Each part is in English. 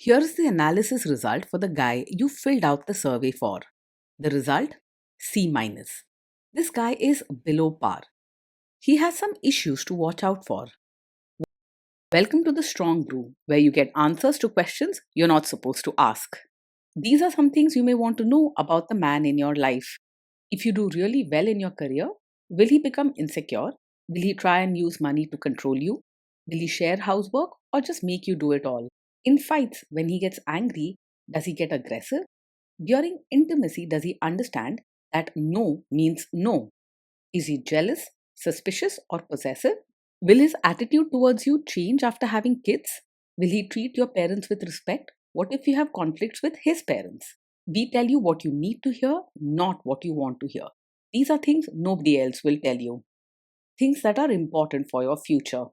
Here's the analysis result for the guy you filled out the survey for. The result? C minus. This guy is below par. He has some issues to watch out for. Welcome to the Strong Brew, where you get answers to questions you're not supposed to ask. These are some things you may want to know about the man in your life. If you do really well in your career, will he become insecure? Will he try and use money to control you? Will he share housework or just make you do it all? In fights, when he gets angry, does he get aggressive? During intimacy, does he understand that no means no? Is he jealous, suspicious, or possessive? Will his attitude towards you change after having kids? Will he treat your parents with respect? What if you have conflicts with his parents? We tell you what you need to hear, not what you want to hear. These are things nobody else will tell you. Things that are important for your future.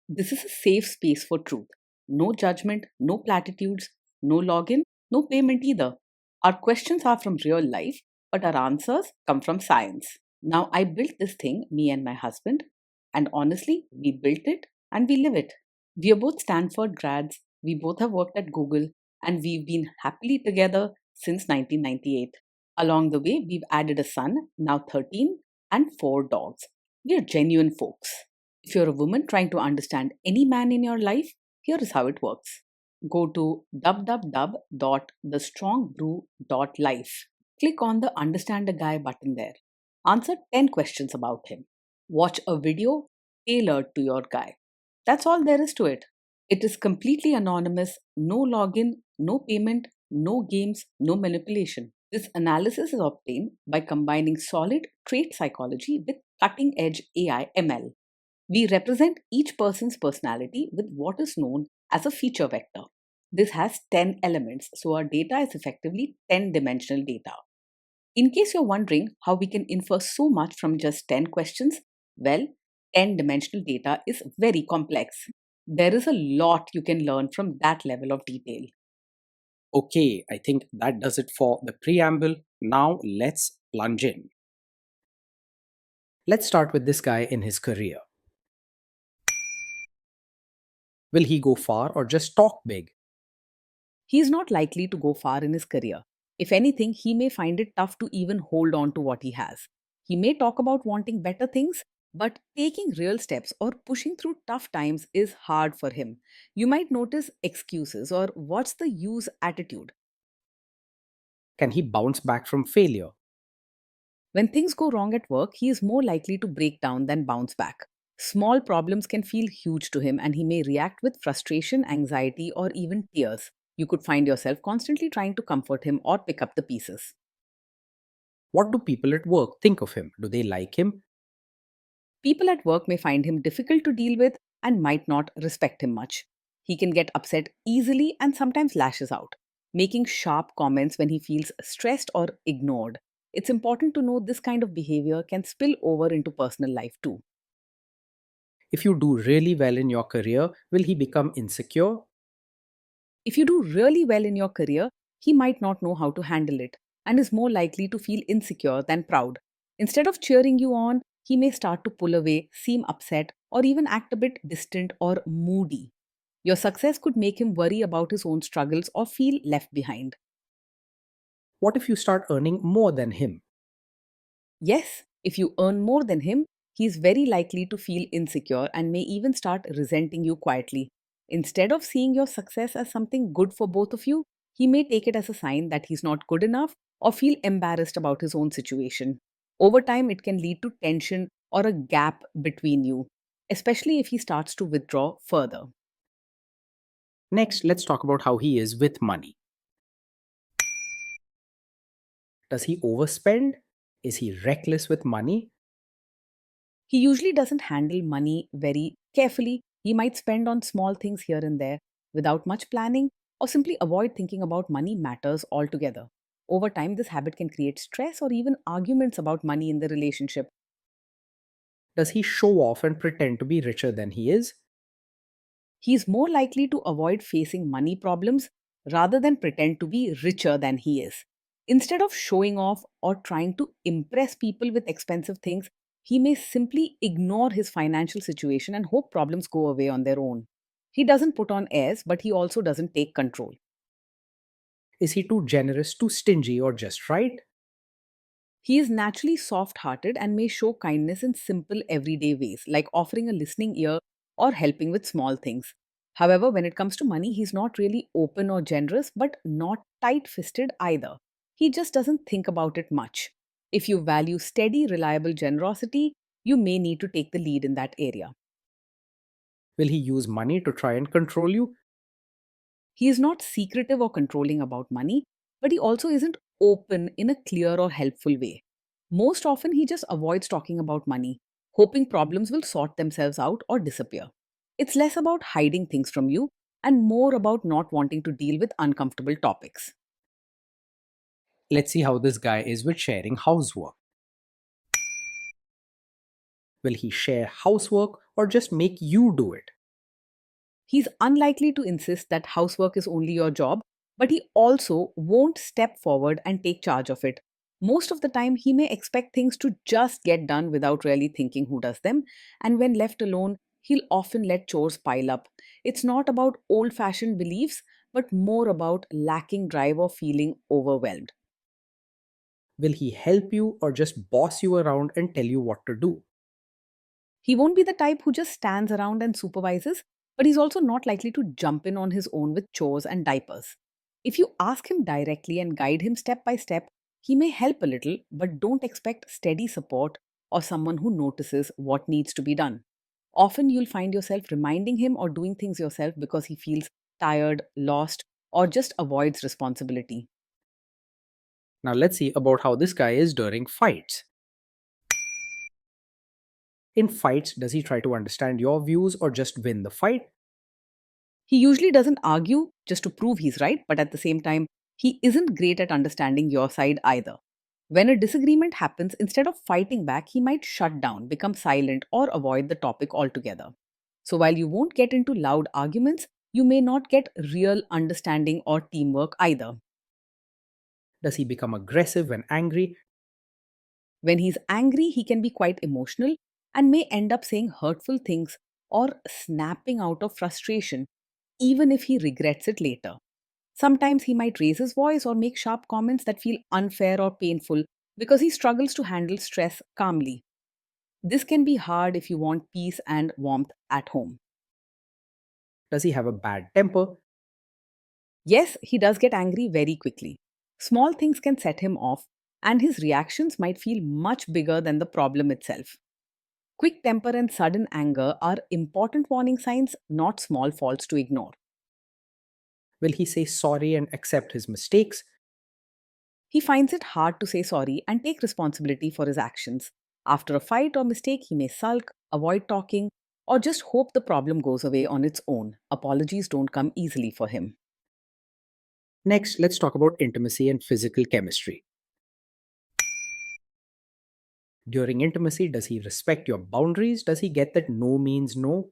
This is a safe space for truth. No judgment, no platitudes, no login, no payment either. Our questions are from real life, but our answers come from science. Now, I built this thing, me and my husband, and honestly, we built it and we live it. We are both Stanford grads, we both have worked at Google, and we've been happily together since 1998. Along the way, we've added a son, now 13, and 4 dogs. We are genuine folks. If you're a woman trying to understand any man in your life, here is how it works. Go to www.thestrongbrew.life. Click on the Understand a Guy button there. Answer 10 questions about him. Watch a video tailored to your guy. That's all there is to it. It is completely anonymous, no login, no payment, no games, no manipulation. This analysis is obtained by combining solid trait psychology with cutting edge AI ML. We represent each person's personality with what is known as a feature vector. This has 10 elements, so our data is effectively 10-dimensional data. In case you're wondering how we can infer so much from just 10 questions, well, 10-dimensional data is very complex. There is a lot you can learn from that level of detail. Okay, I think that does it for the preamble. Now let's plunge in. Let's start with this guy in his career. Will he go far or just talk big? He is not likely to go far in his career. If anything, he may find it tough to even hold on to what he has. He may talk about wanting better things, but taking real steps or pushing through tough times is hard for him. You might notice excuses or what's the use attitude. Can he bounce back from failure? When things go wrong at work, he is more likely to break down than bounce back. Small problems can feel huge to him, and he may react with frustration, anxiety, or even tears. You could find yourself constantly trying to comfort him or pick up the pieces. What do people at work think of him? Do they like him? People at work may find him difficult to deal with and might not respect him much. He can get upset easily and sometimes lashes out, making sharp comments when he feels stressed or ignored. It's important to know this kind of behavior can spill over into personal life too. If you do really well in your career, will he become insecure? If you do really well in your career, he might not know how to handle it and is more likely to feel insecure than proud. Instead of cheering you on, he may start to pull away, seem upset, or even act a bit distant or moody. Your success could make him worry about his own struggles or feel left behind. What if you start earning more than him? Yes, if you earn more than him, he is very likely to feel insecure and may even start resenting you quietly. Instead of seeing your success as something good for both of you, he may take it as a sign that he's not good enough or feel embarrassed about his own situation. Over time, it can lead to tension or a gap between you, especially if he starts to withdraw further. Next, let's talk about how he is with money. Does he overspend? Is he reckless with money? He usually doesn't handle money very carefully. He might spend on small things here and there without much planning or simply avoid thinking about money matters altogether. Over time, this habit can create stress or even arguments about money in the relationship. Does he show off and pretend to be richer than he is? He is more likely to avoid facing money problems rather than pretend to be richer than he is. Instead of showing off or trying to impress people with expensive things, he may simply ignore his financial situation and hope problems go away on their own. He doesn't put on airs, but he also doesn't take control. Is he too generous, too stingy, or just right? He is naturally soft hearted and may show kindness in simple everyday ways, like offering a listening ear or helping with small things. However, when it comes to money, he's not really open or generous, but not tight fisted either. He just doesn't think about it much. If you value steady, reliable generosity, you may need to take the lead in that area. Will he use money to try and control you? He is not secretive or controlling about money, but he also isn't open in a clear or helpful way. Most often, he just avoids talking about money, hoping problems will sort themselves out or disappear. It's less about hiding things from you and more about not wanting to deal with uncomfortable topics. Let's see how this guy is with sharing housework. Will he share housework or just make you do it? He's unlikely to insist that housework is only your job, but he also won't step forward and take charge of it. Most of the time, he may expect things to just get done without really thinking who does them, and when left alone, he'll often let chores pile up. It's not about old fashioned beliefs, but more about lacking drive or feeling overwhelmed. Will he help you or just boss you around and tell you what to do? He won't be the type who just stands around and supervises, but he's also not likely to jump in on his own with chores and diapers. If you ask him directly and guide him step by step, he may help a little, but don't expect steady support or someone who notices what needs to be done. Often you'll find yourself reminding him or doing things yourself because he feels tired, lost, or just avoids responsibility. Now let's see about how this guy is during fights. In fights, does he try to understand your views or just win the fight? He usually doesn't argue just to prove he's right, but at the same time, he isn't great at understanding your side either. When a disagreement happens, instead of fighting back, he might shut down, become silent, or avoid the topic altogether. So while you won't get into loud arguments, you may not get real understanding or teamwork either. Does he become aggressive when angry? When he's angry, he can be quite emotional and may end up saying hurtful things or snapping out of frustration, even if he regrets it later. Sometimes he might raise his voice or make sharp comments that feel unfair or painful because he struggles to handle stress calmly. This can be hard if you want peace and warmth at home. Does he have a bad temper? Yes, he does get angry very quickly. Small things can set him off, and his reactions might feel much bigger than the problem itself. Quick temper and sudden anger are important warning signs, not small faults to ignore. Will he say sorry and accept his mistakes? He finds it hard to say sorry and take responsibility for his actions. After a fight or mistake, he may sulk, avoid talking, or just hope the problem goes away on its own. Apologies don't come easily for him. Next, let's talk about intimacy and physical chemistry. During intimacy, does he respect your boundaries? Does he get that no means no?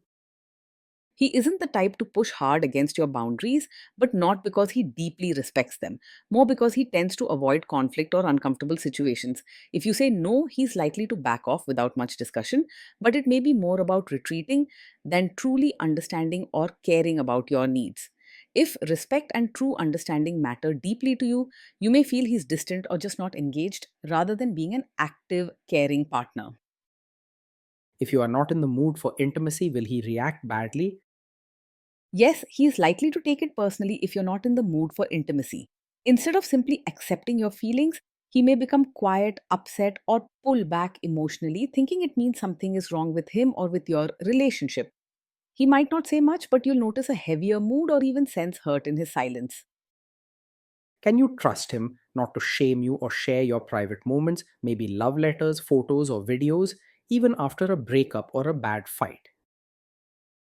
He isn't the type to push hard against your boundaries, but not because he deeply respects them, more because he tends to avoid conflict or uncomfortable situations. If you say no, he's likely to back off without much discussion, but it may be more about retreating than truly understanding or caring about your needs. If respect and true understanding matter deeply to you, you may feel he's distant or just not engaged rather than being an active, caring partner. If you are not in the mood for intimacy, will he react badly? Yes, he is likely to take it personally if you're not in the mood for intimacy. Instead of simply accepting your feelings, he may become quiet, upset, or pull back emotionally, thinking it means something is wrong with him or with your relationship. He might not say much, but you'll notice a heavier mood or even sense hurt in his silence. Can you trust him not to shame you or share your private moments, maybe love letters, photos, or videos, even after a breakup or a bad fight?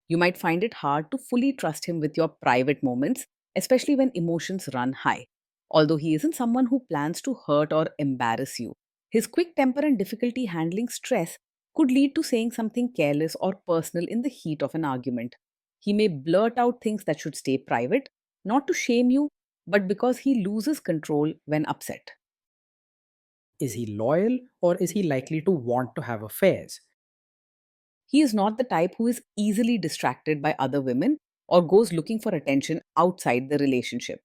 You might find it hard to fully trust him with your private moments, especially when emotions run high. Although he isn't someone who plans to hurt or embarrass you, his quick temper and difficulty handling stress could lead to saying something careless or personal in the heat of an argument. He may blurt out things that should stay private, not to shame you, but because he loses control when upset. Is he loyal or is he likely to want to have affairs? He is not the type who is easily distracted by other women or goes looking for attention outside the relationship.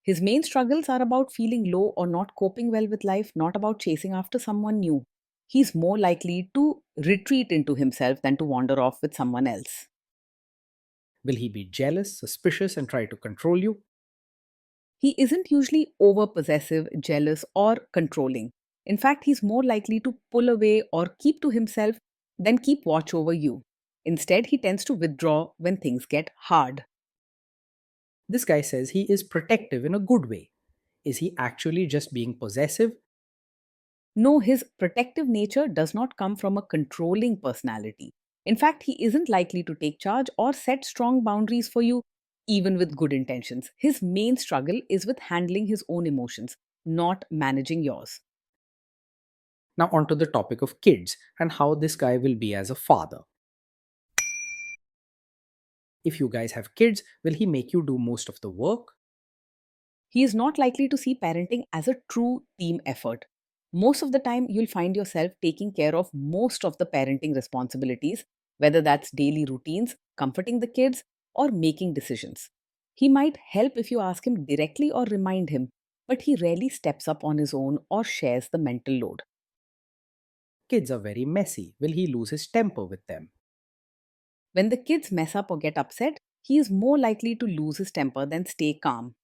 His main struggles are about feeling low or not coping well with life, not about chasing after someone new. He's more likely to retreat into himself than to wander off with someone else. Will he be jealous, suspicious, and try to control you? He isn't usually over possessive, jealous, or controlling. In fact, he's more likely to pull away or keep to himself than keep watch over you. Instead, he tends to withdraw when things get hard. This guy says he is protective in a good way. Is he actually just being possessive? No, his protective nature does not come from a controlling personality. In fact, he isn't likely to take charge or set strong boundaries for you, even with good intentions. His main struggle is with handling his own emotions, not managing yours. Now, onto the topic of kids and how this guy will be as a father. If you guys have kids, will he make you do most of the work? He is not likely to see parenting as a true team effort. Most of the time, you'll find yourself taking care of most of the parenting responsibilities, whether that's daily routines, comforting the kids, or making decisions. He might help if you ask him directly or remind him, but he rarely steps up on his own or shares the mental load. Kids are very messy. Will he lose his temper with them? When the kids mess up or get upset, he is more likely to lose his temper than stay calm.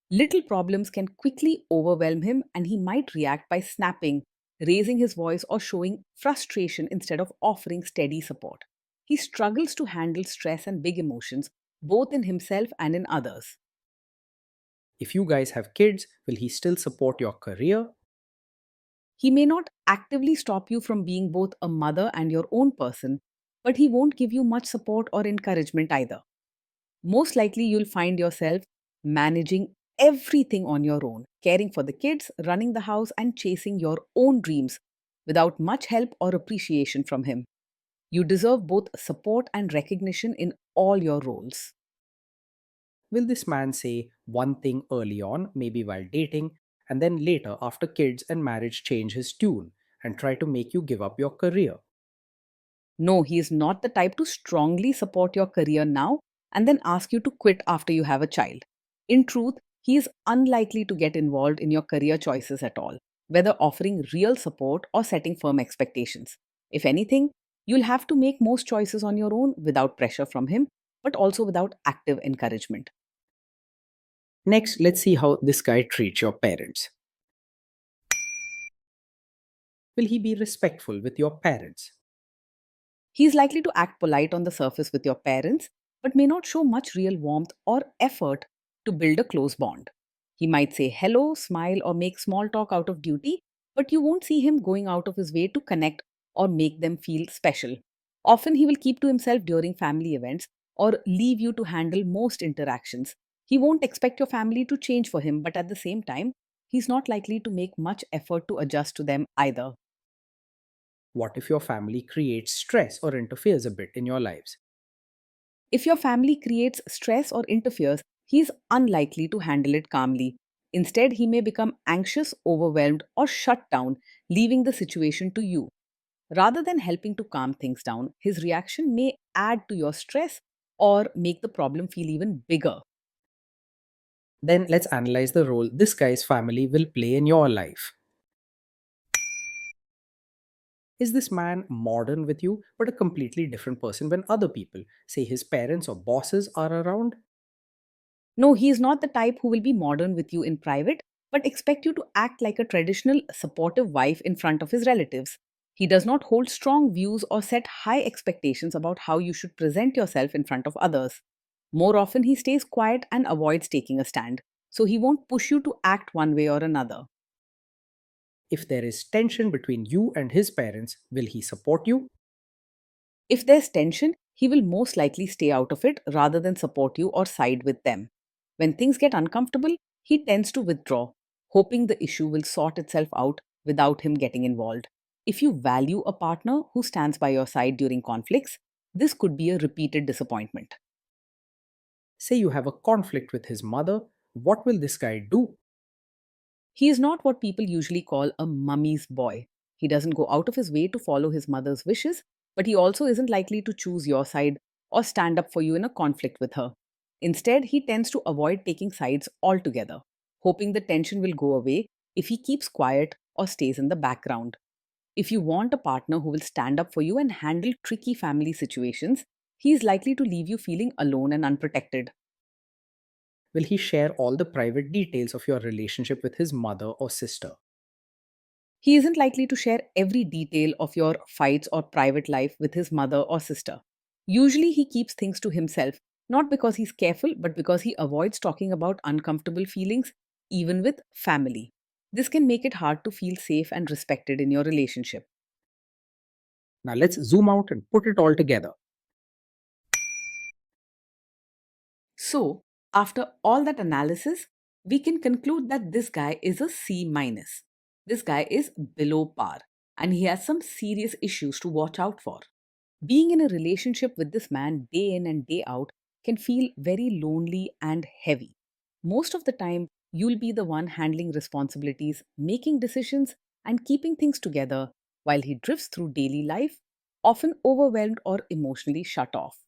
Little problems can quickly overwhelm him, and he might react by snapping, raising his voice, or showing frustration instead of offering steady support. He struggles to handle stress and big emotions, both in himself and in others. If you guys have kids, will he still support your career? He may not actively stop you from being both a mother and your own person, but he won't give you much support or encouragement either. Most likely you'll find yourself managing everything on your own, caring for the kids, running the house, and chasing your own dreams without much help or appreciation from him. You deserve both support and recognition in all your roles. Will this man say one thing early on, maybe while dating, and then later, after kids and marriage, change his tune and try to make you give up your career? No, he is not the type to strongly support your career now and then ask you to quit after you have a child. In truth, he is unlikely to get involved in your career choices at all, whether offering real support or setting firm expectations. If anything, you'll have to make most choices on your own without pressure from him, but also without active encouragement. Next, let's see how this guy treats your parents. Will he be respectful with your parents? He is likely to act polite on the surface with your parents, but may not show much real warmth or effort to build a close bond. He might say hello, smile, or make small talk out of duty, but you won't see him going out of his way to connect or make them feel special. Often, he will keep to himself during family events or leave you to handle most interactions. He won't expect your family to change for him, but at the same time, he's not likely to make much effort to adjust to them either. What if your family creates stress or interferes a bit in your lives? If your family creates stress or interferes, he is unlikely to handle it calmly. Instead, he may become anxious, overwhelmed, or shut down, leaving the situation to you. Rather than helping to calm things down, his reaction may add to your stress or make the problem feel even bigger. Then let's analyze the role this guy's family will play in your life. Is this man modern with you, but a completely different person when other people, say his parents or bosses, are around? No, he is not the type who will be modern with you in private, but expect you to act like a traditional, supportive wife in front of his relatives. He does not hold strong views or set high expectations about how you should present yourself in front of others. More often, he stays quiet and avoids taking a stand, so he won't push you to act one way or another. If there is tension between you and his parents, will he support you? If there's tension, he will most likely stay out of it rather than support you or side with them. When things get uncomfortable, he tends to withdraw, hoping the issue will sort itself out without him getting involved. If you value a partner who stands by your side during conflicts, this could be a repeated disappointment. Say you have a conflict with his mother, what will this guy do? He is not what people usually call a mummy's boy. He doesn't go out of his way to follow his mother's wishes, but he also isn't likely to choose your side or stand up for you in a conflict with her. Instead, he tends to avoid taking sides altogether. hoping the tension will go away if he keeps quiet or stays in the background. If you want a partner who will stand up for you and handle tricky family situations, he is likely to leave you feeling alone and unprotected. Will he share all the private details of your relationship with his mother or sister? He isn't likely to share every detail of your fights or private life with his mother or sister. Usually, he keeps things to himself, not because he's careful, but because he avoids talking about uncomfortable feelings, even with family. This can make it hard to feel safe and respected in your relationship. Now let's zoom out and put it all together. So, after all that analysis, we can conclude that this guy is a C minus. This guy is below par and he has some serious issues to watch out for. Being in a relationship with this man day in and day out can feel very lonely and heavy. Most of the time, you'll be the one handling responsibilities, making decisions, and keeping things together while he drifts through daily life, often overwhelmed or emotionally shut off.